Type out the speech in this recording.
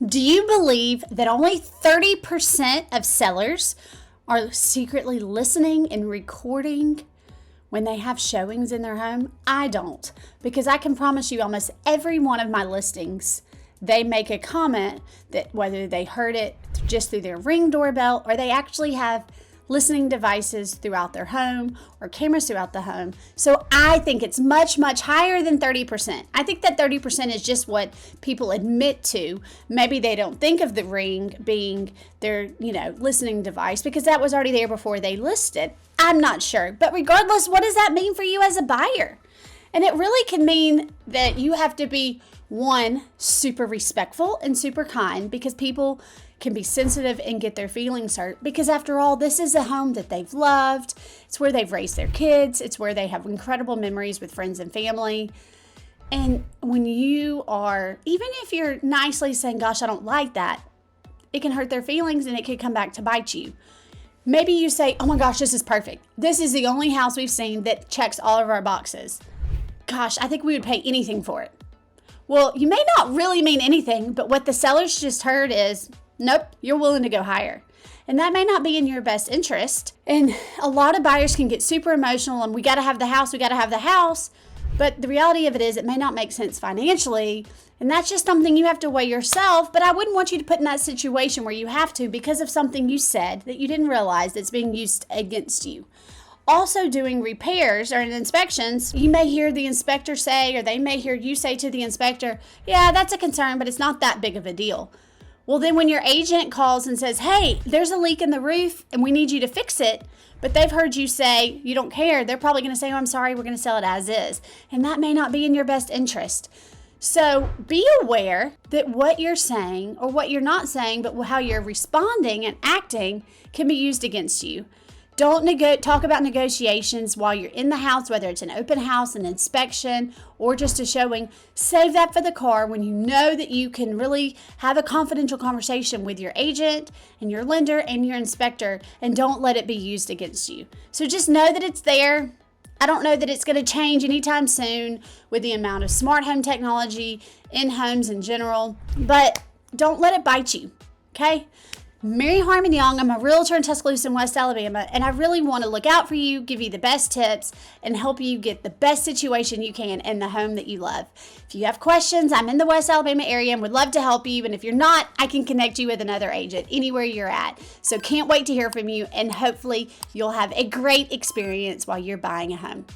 Do you believe that only 30% of sellers are secretly listening and recording when they have showings in their home? I don't, because I can promise you almost every one of my listings, they make a comment that whether they heard it just through their Ring doorbell or they actually have listening devices throughout their home or cameras throughout the home. So I think it's much, much higher than 30%. I think that 30% is just what people admit to. Maybe they don't think of the Ring being their, listening device because that was already there before they listed. I'm not sure. But regardless, what does that mean for you as a buyer? And it really can mean that you have to be, one, super respectful and super kind, because people can be sensitive and get their feelings hurt, because after all, this is a home that they've loved. It's where they've raised their kids. It's where they have incredible memories with friends and family. And when you are, even if you're nicely saying, gosh, I don't like that, it can hurt their feelings and it could come back to bite you. Maybe you say, oh my gosh, this is perfect. This is the only house we've seen that checks all of our boxes. Gosh, I think we would pay anything for it. Well, you may not really mean anything, but what the sellers just heard is, nope, you're willing to go higher. And that may not be in your best interest. And a lot of buyers can get super emotional and we got to have the house. But the reality of it is it may not make sense financially. And that's just something you have to weigh yourself. But I wouldn't want you to put in that situation where you have to because of something you said that you didn't realize that's being used against you. Also, doing repairs or inspections, you may hear the inspector say, or they may hear you say to the inspector, yeah, that's a concern, but it's not that big of a deal. Well, then when your agent calls and says, hey, there's a leak in the roof and we need you to fix it, but they've heard you say you don't care, they're probably going to say, oh, I'm sorry, we're going to sell it as is. And that may not be in your best interest. So be aware that what you're saying, or what you're not saying, but how you're responding and acting can be used against you. Don't talk about negotiations while you're in the house, whether it's an open house, an inspection, or just a showing. Save that for the car when you know that you can really have a confidential conversation with your agent and your lender and your inspector, and don't let it be used against you. So just know that it's there. I don't know that it's going to change anytime soon with the amount of smart home technology in homes in general, but don't let it bite you, okay? Mary Harmon Young, I'm a realtor in Tuscaloosa in West Alabama, and I really want to look out for you, give you the best tips, and help you get the best situation you can in the home that you love. If you have questions, I'm in the West Alabama area and would love to help you, and if you're not, I can connect you with another agent anywhere you're at. So can't wait to hear from you, and hopefully you'll have a great experience while you're buying a home.